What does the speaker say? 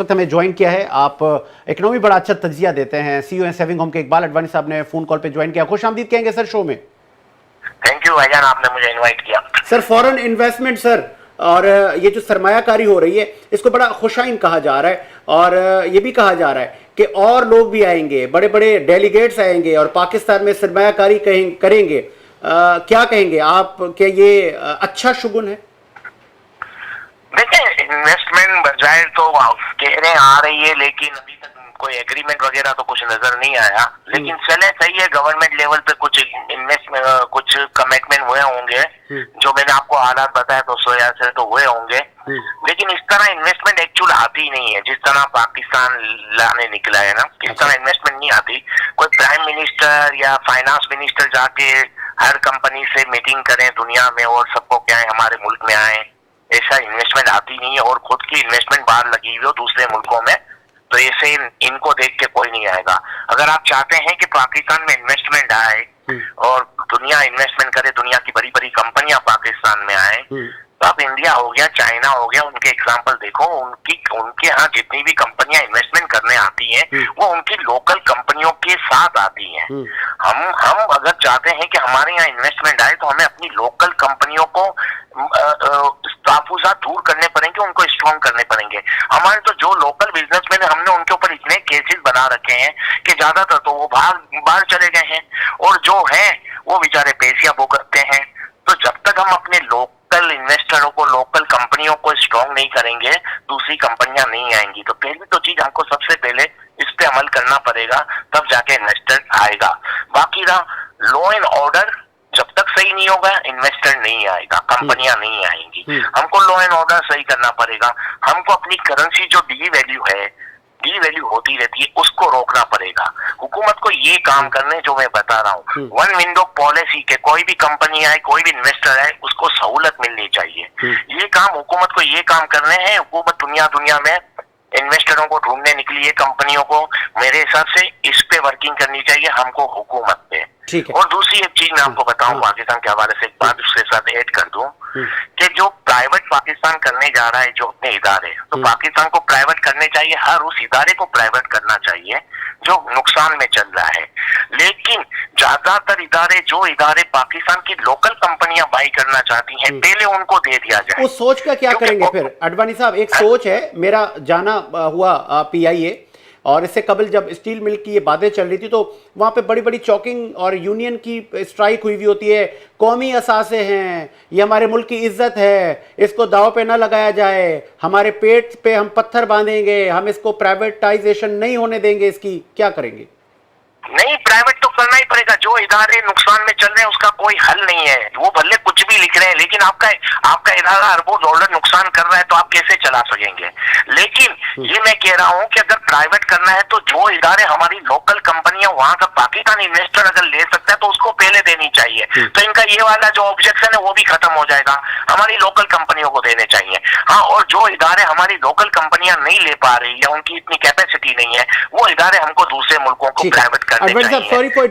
वक्त हमें ज्वाइन किया है। आप इकोनॉमी बड़ा अच्छा तजिया देते हैं, सीईओ हैं सेविंग होम के इकबाल अडवाणी साहब ने फोन कॉल पे ज्वाइन किया। खुश आमदीद कहेंगे सर शो में। थैंक यू भाईजान, आपने मुझे इनवाइट किया। सर फॉरेन इन्वेस्टमेंट सर, और ये जो सरमायाकारी हो रही है इसको बड़ा खुशाइन कहा जा रहा है, और ये भी कहा जा रहा है कि और लोग भी आएंगे, बड़े बड़े डेलीगेट्स आएंगे और पाकिस्तान में सरमायाकारी करेंगे। क्या कहेंगे आप कि ये अच्छा शुगुन है? देखिए, इन्वेस्टमेंट बजाय तो कह रहे आ रही है, लेकिन अभी तक कोई एग्रीमेंट वगैरह तो कुछ नजर नहीं आया। लेकिन चले सही है, गवर्नमेंट लेवल पे कुछ इन्वेस्टमेंट, कुछ कमिटमेंट हुए होंगे जो मैंने आपको हालात बताया तो सोया से तो हुए होंगे। लेकिन इस तरह इन्वेस्टमेंट एक्चुअल आती नहीं है जिस तरह पाकिस्तान लाने निकला है ना, इस तरह इन्वेस्टमेंट नहीं आती। कोई प्राइम मिनिस्टर या फाइनेंस मिनिस्टर जाके हर कंपनी से मीटिंग करें दुनिया में और सबको क्या है हमारे मुल्क में आए, ऐसा इन्वेस्टमेंट आती नहीं है। और खुद की इन्वेस्टमेंट बाहर लगी हुई हो दूसरे मुल्कों में, तो ऐसे इनको देख के कोई नहीं आएगा। अगर आप चाहते हैं कि पाकिस्तान में इन्वेस्टमेंट आए और दुनिया इन्वेस्टमेंट करे, दुनिया की बड़ी बड़ी कंपनियां पाकिस्तान में आए, तो आप इंडिया हो गया, चाइना हो गया, उनके एग्जाम्पल देखो। उनके यहाँ जितनी भी कंपनियां इन्वेस्टमेंट करने आती हैं वो उनकी लोकल कंपनियों के साथ आती हैं। हम अगर चाहते हैं कि हमारे यहाँ इन्वेस्टमेंट आए तो हमें अपनी लोकल कंपनियों को तहफुज़ात दूर करने पड़ेंगे, उनको स्ट्रॉन्ग करने पड़ेंगे। हमारे तो जो लोकल बिजनेसमैन है, हमने उनके ऊपर इतने केसेस बना रखे हैं कि ज्यादातर तो वो बाहर चले गए हैं, और जो है वो बेचारे पैसिया भुगतते हैं। तो जब तक हम अपने लोकल इन्वेस्टरों को, लोकल कंपनियों को स्ट्रॉन्ग नहीं करेंगे, दूसरी कंपनियां नहीं आएंगी। तो पहली तो चीज हमको सबसे पहले इस पे अमल करना पड़ेगा, तब जाके इन्वेस्टर आएगा। बाकी रहा लॉ एंड ऑर्डर, जब तक सही नहीं होगा इन्वेस्टर नहीं आएगा, कंपनियां नहीं आएंगी। हमको लॉ एंड ऑर्डर सही करना पड़ेगा। हमको अपनी करेंसी जो डी वैल्यू होती रहती है उसको रोकना पड़ेगा। हुकूमत को ये काम करने जो मैं बता रहा हूँ, वन विंडो पॉलिसी के कोई भी कंपनी आए, कोई भी इन्वेस्टर आए, उसको सहूलत मिलनी चाहिए। ये काम हुकूमत को ये काम करने हैं। हुकूमत दुनिया में इन्वेस्टरों को ढूंढने निकली है, कंपनियों को। मेरे हिसाब से इस पे वर्किंग करनी चाहिए हमको, हुकूमत पे। और दूसरी एक चीज मैं आपको बताऊं पाकिस्तान के हवाले से, एक बात उसके साथ ऐड कर दूं कि जो प्राइवेट पाकिस्तान करने जा रहा है, जो अपने इदारे, तो पाकिस्तान को प्राइवेट करने चाहिए, हर उस इदारे को प्राइवेट करना चाहिए जो नुकसान में चल रहा है। लेकिन ज्यादातर जो इदारे पाकिस्तान की लोकल कंपनियां बाई करना चाहती हैं, पहले उनको दे दिया जाए। उस सोच का क्या करेंगे फिर अडवाणी साहब? एक सोच है, मेरा जाना हुआ PIA, और इससे कबल जब स्टील मिल की ये बातें चल रही थी तो वहाँ पे बड़ी बड़ी चौकिंग और यूनियन की स्ट्राइक हुई होती है। कौमी असासे हैं, ये हमारे मुल्क की इज्जत है, इसको दाव पे ना लगाया जाए, हमारे पेट पे हम पत्थर बांधेंगे, हम इसको प्राइवेटाइजेशन नहीं होने देंगे। इसकी क्या करेंगे? नहीं, प्राइवेट तो करना ही पड़ेगा। जो इदारे नुकसान में चल रहे हैं उसका कोई हल नहीं है। वो भले कुछ भी लिख रहे हैं, लेकिन आपका इदारा अरबों डॉलर नुकसान कर रहा है तो आप कैसे चला सकेंगे? लेकिन ये मैं कह रहा हूँ कि अगर प्राइवेट करना है तो जो इदारे हमारी लोकल कंपनियां वहां का पाकिस्तानी इन्वेस्टर अगर ले सकता है तो उसको पहले देनी चाहिए। तो इनका ये वाला जो ऑब्जेक्शन है वो भी खत्म हो जाएगा, हमारी लोकल कंपनियों को देने चाहिए। हाँ, और जो इदारे हमारी लोकल कंपनियां नहीं ले पा रही या उनकी इतनी कैपेसिटी नहीं है, वो इदारे हमको दूसरे मुल्कों को प्राइवेट करने चाहिए। Sorry for